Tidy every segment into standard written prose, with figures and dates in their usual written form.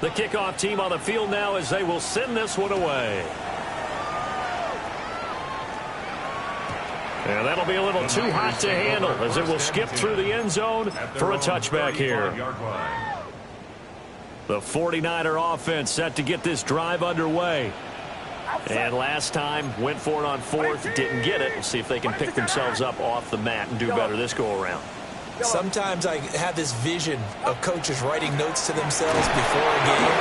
The kickoff team on the field now as they will send this one away. And that'll be a little too hot to handle as it will skip through the end zone for a touchback here. The 49er offense set to get this drive underway. And last time, went for it on fourth, didn't get it. We'll see if they can pick themselves up off the mat and do better this go-around. Sometimes I have this vision of coaches writing notes to themselves before a game.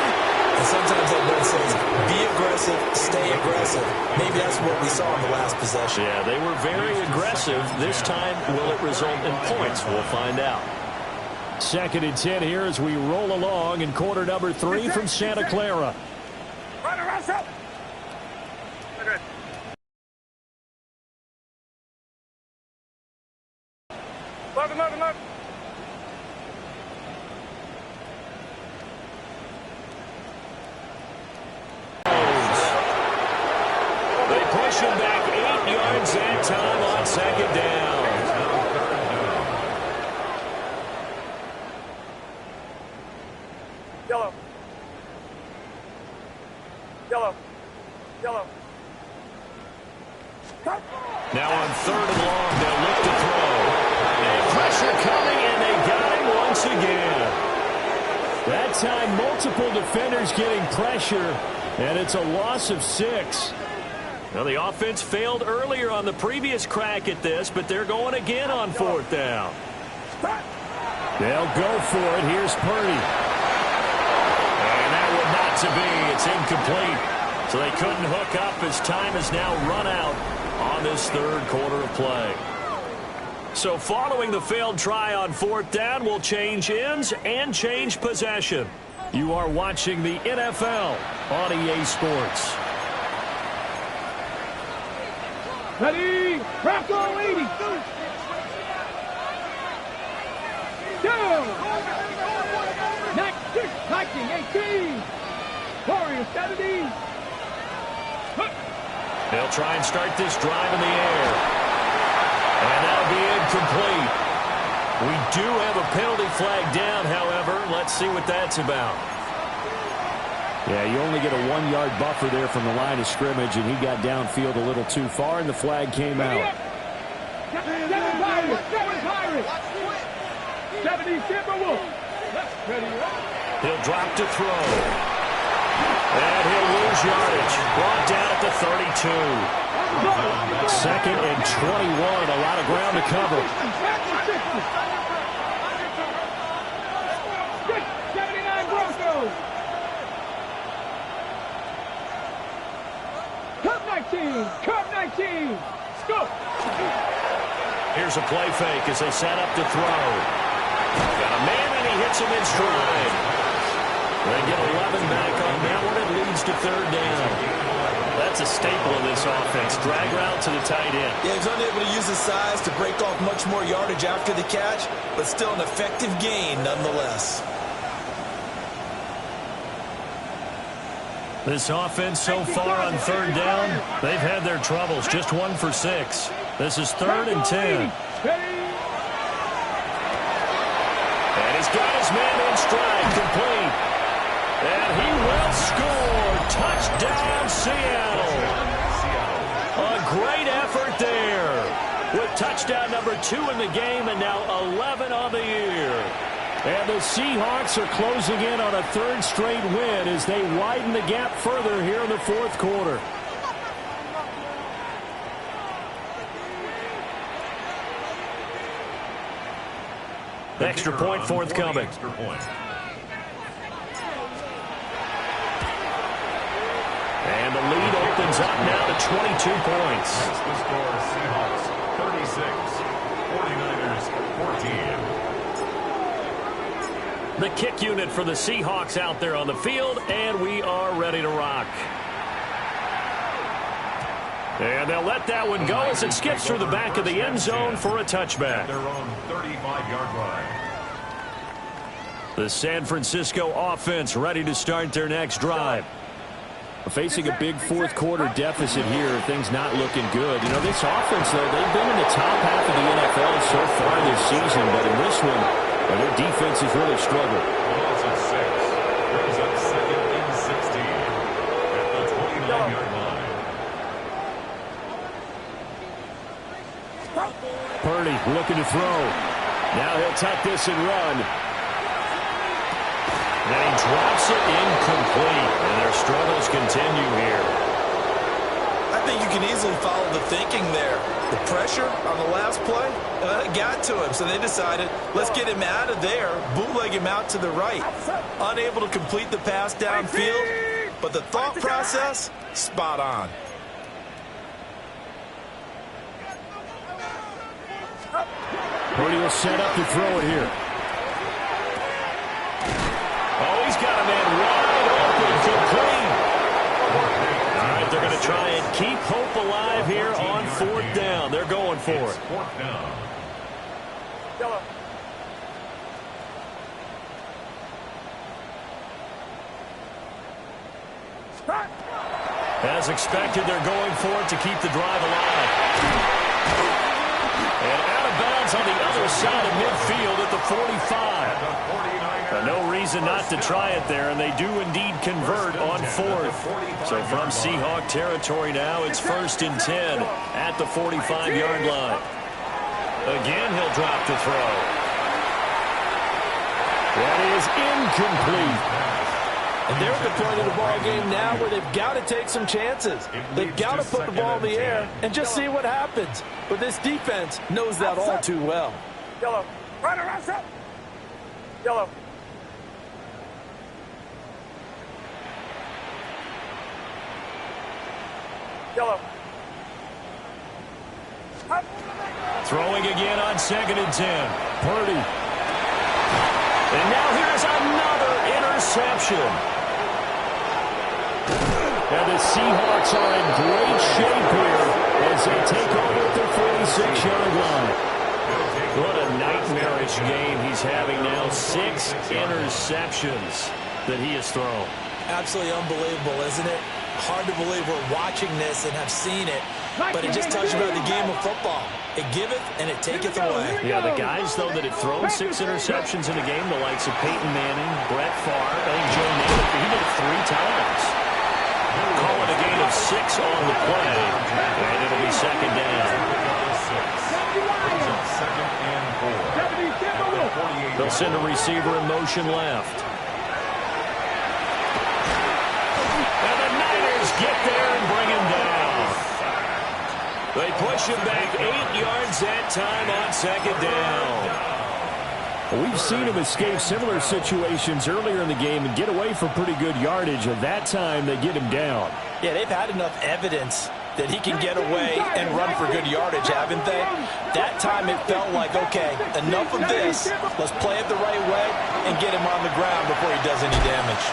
And sometimes that note says, be aggressive, stay aggressive. Maybe that's what we saw in the last possession. Yeah, they were very aggressive. This time, will it result in points? We'll find out. 2nd and 10 here as we roll along in quarter number 3 from Santa Clara. They push him back 8 yards that time on 2nd down. Yellow. Yellow. Yellow. Now on 3rd and long, they'll look to throw. And pressure coming, and they got him once again. That time, multiple defenders getting pressure, and it's a loss of 6. Now, the offense failed earlier on the previous crack at this, but they're going again on 4th down. They'll go for it. Here's Purdy. And that would not to be. It's incomplete. So they couldn't hook up as time has now run out on this 3rd quarter of play. So following the failed try on 4th down, we'll change ends and change possession. You are watching the NFL on EA Sports. Ready? Bronco 80. Down. Next, 6, Viking 18. Warrior 70. They'll try and start this drive in the air. And that'll be incomplete. We do have a penalty flag down, however. Let's see what that's about. Yeah, you only get a 1-yard buffer there from the line of scrimmage, and he got downfield a little too far, and the flag came out. 70 Timberwolves. He'll drop to throw. And he'll lose yardage. Brought down at the 32. 2nd and 21. A lot of ground to cover. 79 Broncos. Cup 19. Cup 19. Go. Here's a play fake as they set up to throw. Got a man, and he hits him in stride. They get 11 back on that one. It leads to 3rd down. That's a staple of this offense. Drag route to the tight end. Yeah, he's unable to use his size to break off much more yardage after the catch, but still an effective gain nonetheless. This offense so far on 3rd down, they've had their troubles. Just 1 for 6. This is 3rd and 10. And he's got his man in stride, complete. And he will score. Touchdown, Seattle. A great effort there. With touchdown number 2 in the game and now 11 on the year. And the Seahawks are closing in on a 3rd straight win as they widen the gap further here in the 4th quarter. Extra point forthcoming. And the lead opens up now to 22 points. That's the score. Seahawks 36, 49ers 14. The kick unit for the Seahawks out there on the field, and we are ready to rock. And they'll let that one go as it skips through the back of the end zone for a touchback. Their own 35-yard line. The San Francisco offense ready to start their next drive. Facing a big 4th quarter deficit here, things not looking good. You know, this offense, though, they've been in the top half of the NFL so far this season, but in this one, their defense has really struggled. Loss of 6. Brings up 2nd 5-yard line. Purdy looking to throw. Now he'll tuck this and run. And he drops it incomplete. And their struggles continue here. I think you can easily follow the thinking there. The pressure on the last play got to him, so they decided, let's get him out of there, bootleg him out to the right. Unable to complete the pass downfield, but the thought process, spot on. Purdy will set up to throw it here. Oh, he's got a man wide open, complete. All right, they're going to try and keep hope alive here on 4th down. They're going for it. 4th down. As expected, they're going for it to keep the drive alive. And out of bounds on the other side of midfield at the 45. No reason not to try it there, and they do indeed convert on 4th. So from Seahawk territory now, it's 1st and 10 at the 45-yard line. Again, he'll drop to throw. That is incomplete. And they're at the point of the ball game now where they've got to take some chances. They've got to put the ball in the air and just see what happens. But this defense knows that all too well. Yellow. Runner, up. Yellow. Yellow. Throwing again on 2nd and 10. Purdy. And now here's another interception. And the Seahawks are in great shape here as they take over at their 46-yard line. What a nightmarish game he's having now. 6 interceptions that he has thrown. Absolutely unbelievable, isn't it? Hard to believe we're watching this and have seen it, but it just tells you about the game of football. It giveth and it taketh away. Yeah, the guys, though, that have thrown 6 interceptions in a game, the likes of Peyton Manning, Brett Favre, I think Joe Namath, he did it 3 times. Call it a gain of 6 on the play, and it'll be 2nd down. Second and 4. They'll send a receiver in motion left. And the Niners get there and bring him down. They push him back 8 yards that time on 2nd down. We've seen him escape similar situations earlier in the game and get away for pretty good yardage, and that time they get him down. Yeah, they've had enough evidence that he can get away and run for good yardage, haven't they? That time it felt like, okay, enough of this. Let's play it the right way and get him on the ground before he does any damage.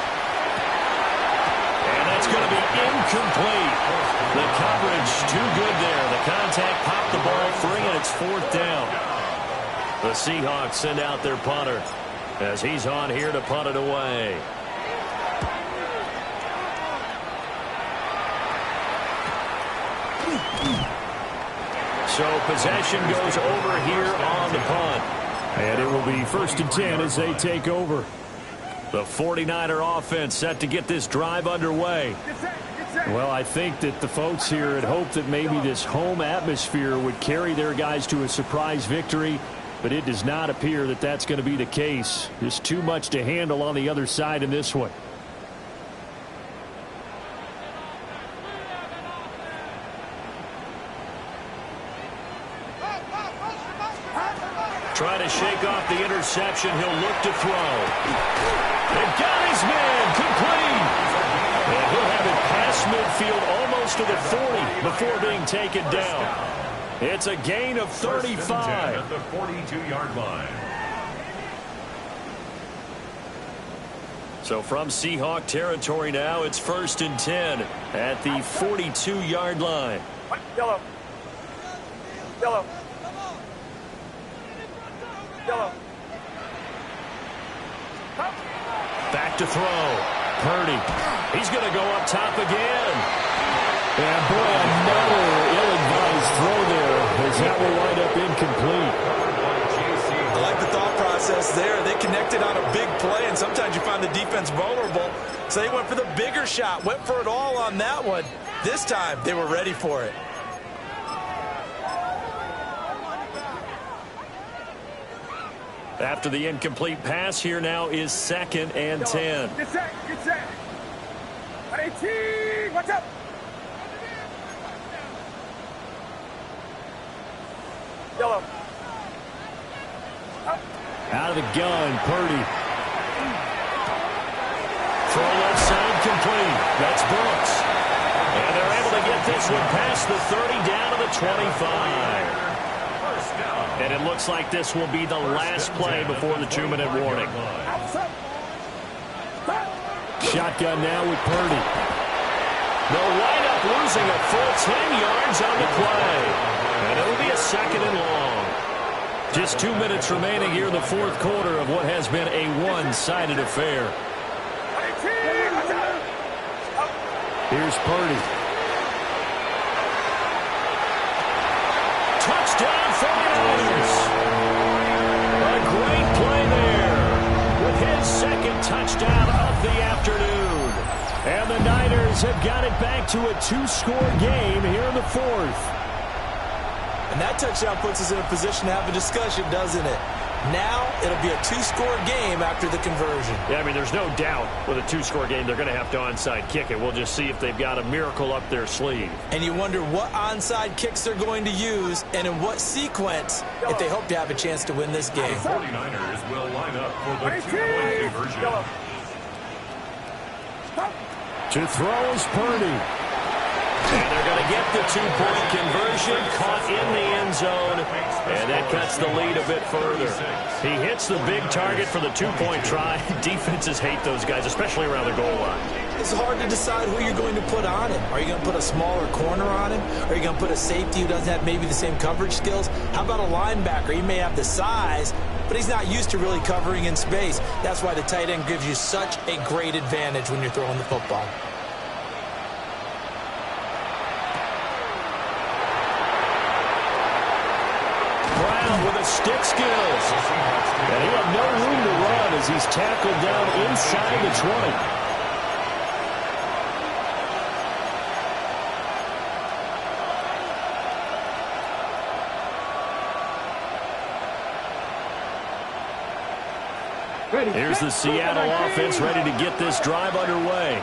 And that's going to be incomplete. The coverage too good there. The contact popped the ball free, and it's 4th down. The Seahawks send out their punter as he's on here to punt it away. So possession goes over here on the punt. And it will be 1st and 10 as they take over. The 49er offense set to get this drive underway. Well, I think that the folks here had hoped that maybe this home atmosphere would carry their guys to a surprise victory, but it does not appear that that's going to be the case. There's too much to handle on the other side in this one. Trying to shake off the interception. He'll look to throw. They've got his man complete. And he'll have it past midfield almost to the 40 before being taken down. It's a gain of 35. At the 42-yard line. So from Seahawk territory now, it's 1st and 10 at the 42-yard line. Yellow. Yellow. Yellow. Back to throw. Purdy. He's going to go up top again. And boy, another ill-advised throw there as that will wind up incomplete. I like the thought process. process there. They connected on a big play, and sometimes you find the defense vulnerable. So they went for the bigger shot, went for it all on that one. This time, they were ready for it. After the incomplete pass, here now is 2nd and 10. Get set, get set. 18, watch out. Yellow. Out of the gun, Purdy. Throw left side complete. That's Brooks. And they're able to get this one past the 30 down to the 25. And it looks like this will be the last play before the 2-minute warning. Shotgun now with Purdy. They'll wind up losing a full 10 yards on the play. And it'll be a 2nd and long. Just 2 minutes remaining here in the 4th quarter of what has been a one-sided affair. Here's Purdy. Touchdown 49ers. A great play there with his 2nd touchdown of the afternoon. And the Niners have got it back to a 2-score game here in the 4th. And that touchdown puts us in a position to have a discussion, doesn't it? Now it'll be a 2-score game after the conversion. Yeah, I mean, there's no doubt with a 2-score game they're going to have to onside kick it. We'll just see if they've got a miracle up their sleeve. And you wonder what onside kicks they're going to use and in what sequence if they hope to have a chance to win this game. The 49ers will line up for the 2-point conversion. To throw is Purdy. And they're going to get the 2-point conversion, caught in the end zone, and that cuts the lead a bit further. He hits the big target for the 2-point try. Defenses hate those guys, especially around the goal line. It's hard to decide who you're going to put on him. Are you going to put a smaller corner on him? Are you going to put a safety who doesn't have maybe the same coverage skills? How about a linebacker? He may have the size, but he's not used to really covering in space. That's why the tight end gives you such a great advantage when you're throwing the football. With a stick skills. And he had no room to run as he's tackled down inside the 20. Here's the Seattle offense ready to get this drive underway.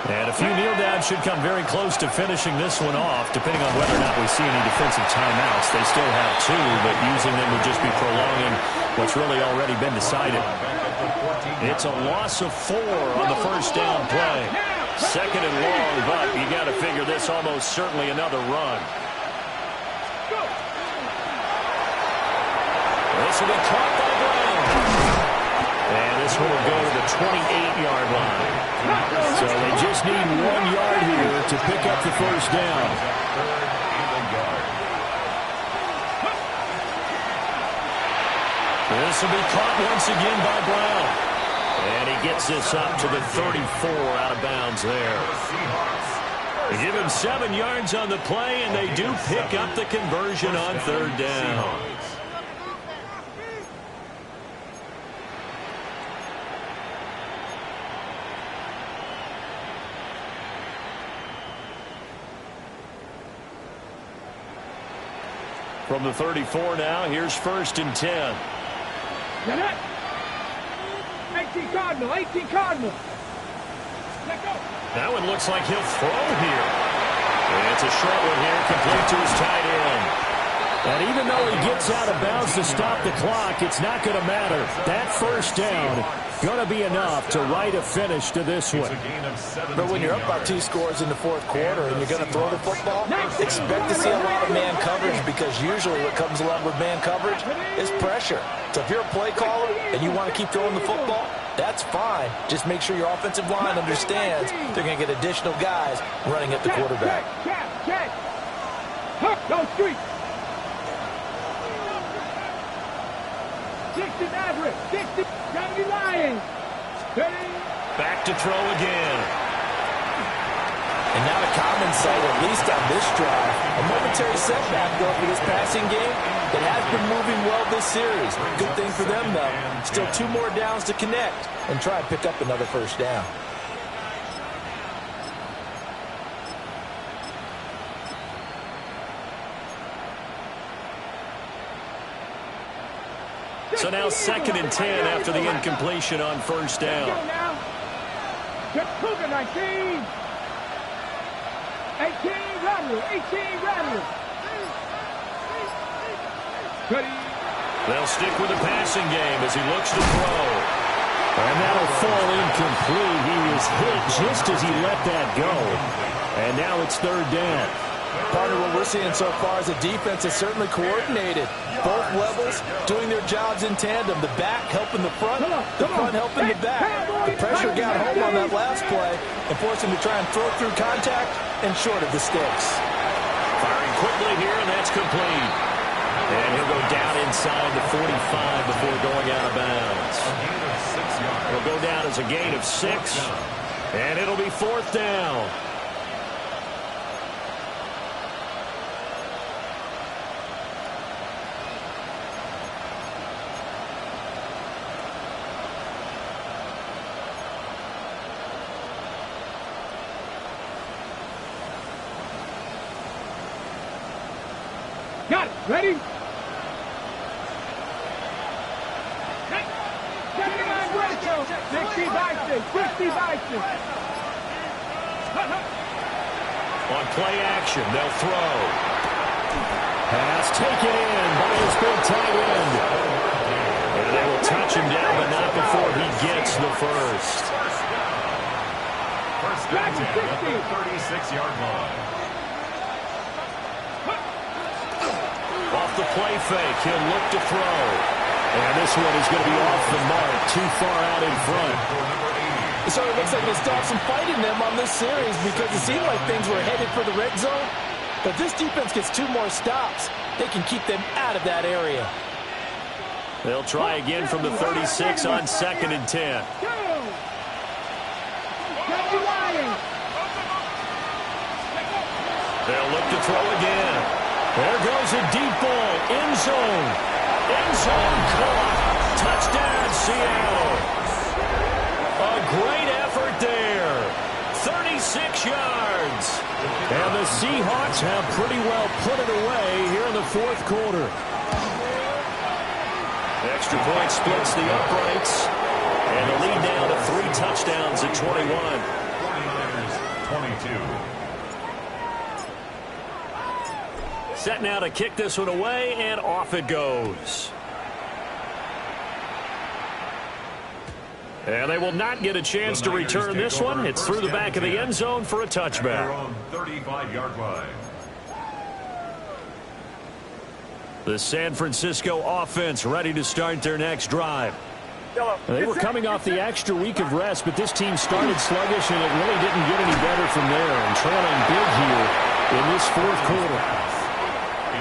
And a few kneel downs should come very close to finishing this one off, depending on whether or not we see any defensive timeouts. They still have 2, but using them would just be prolonging what's really already been decided. It's a loss of 4 on the first down play. 2nd and long, but you got to figure this almost certainly another run. This will be caught by Brown. And this one will go to the 28-yard line. So they just need 1 yard here to pick up the first down. This will be caught once again by Brown. And he gets this up to the 34 out of bounds there. They give him 7 yards on the play, and they do pick up the conversion on 3rd down. From the 34 now, here's 1st and 10. 18 Cardinal, 18 Cardinal. Let go. That one looks like he'll throw here. And it's a short one here, complete to his tight end. And even though he gets out of bounds to stop the clock, it's not going to matter. That first down going to be enough to write a finish to this one. But when you're up by 2 scores in the 4th quarter and you're going to throw the football, expect to see a lot of man coverage, because usually what comes along with man coverage is pressure. So if you're a play caller and you want to keep throwing the football, that's fine. Just make sure your offensive line understands they're going to get additional guys running at the quarterback. Check. Go street. 60 Maverick. 60 Johnny Lions. Back to throw again. And not a common sight, at least on this drive. A momentary setback, though, for this passing game. that has been moving well this series. Good thing for them, though. Still 2 more downs to connect and try and pick up another first down. So now 2nd and 10 after the incompletion on first down. Cougar 19. 18 Rattler. 18 Rattler. They'll stick with the passing game as he looks to throw. And that'll fall incomplete. He was hit just as he let that go. And now it's 3rd down. Partner, what we're seeing so far is the defense is certainly coordinated. Both levels doing their jobs in tandem. The back helping the front helping the back. The pressure got home on that last play and forced him to try and throw through contact and short of the sticks. Firing quickly here, and that's complete. And he'll go down inside the 45 before going out of bounds. It'll go down as a gain of 6, and it'll be 4th down. Got it. Ready? 79 Briscoe. 60 Bison. 60 Bison. On play action, they'll throw. Pass taken in by his big tight end. And they will touch him down, but not before he gets the first. First down at the 36-yard line. Off the play fake, he'll look to throw. And this one is going to be off the mark, too far out in front. So it looks like they stopped some fight in them on this series because it seemed like things were headed for the red zone. But this defense gets 2 more stops. They can keep them out of that area. They'll try again from the 36 on 2nd and 10. They'll look to throw again. There goes a deep ball. End zone. End zone caught. Touchdown, Seattle. A great effort there. 36 yards. And the Seahawks have pretty well put it away here in the 4th quarter. Extra point splits the uprights. And the lead down to 3 touchdowns at 21. 49ers 22. Set now to kick this one away, and off it goes. And they will not get a chance to return this one. It's through the back of the end zone for a touchback. 35-yard line. The San Francisco offense ready to start their next drive. They were coming off the extra week of rest, but this team started sluggish, and it really didn't get any better from there. And trailing big here in this 4th quarter.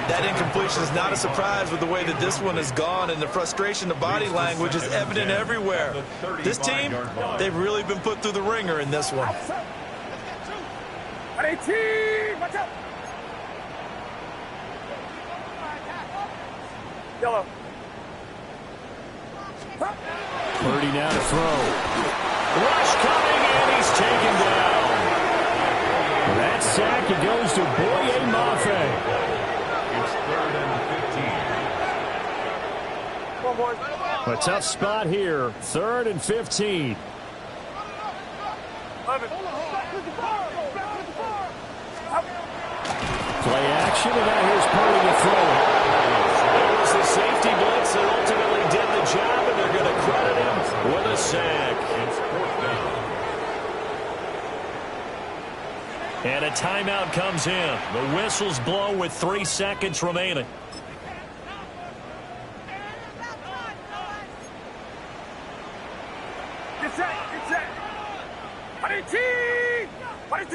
That incompletion is not a surprise with the way that this one has gone, and the frustration, the body language is evident everywhere. This team, they've really been put through the ringer in this one. 18. Watch out. Yellow. Purdy now to throw. Rush coming, and he's taken down. That sack, it goes to Boye Mafe. It's 3rd and 15. A tough spot here. 3rd and 15. Play action, and now here's Purdy to throw it. It was the safety blitz that ultimately did the job, and they're going to credit him with a sack. It's 4th down. And a timeout comes in. The whistles blow with 3 seconds remaining. Get set. Get set. 18. Right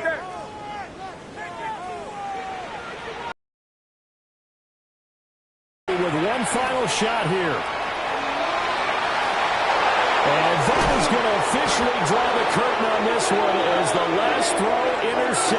there. With one final shot here. And that is going to officially draw the curtain on this one as the last throw intercepted.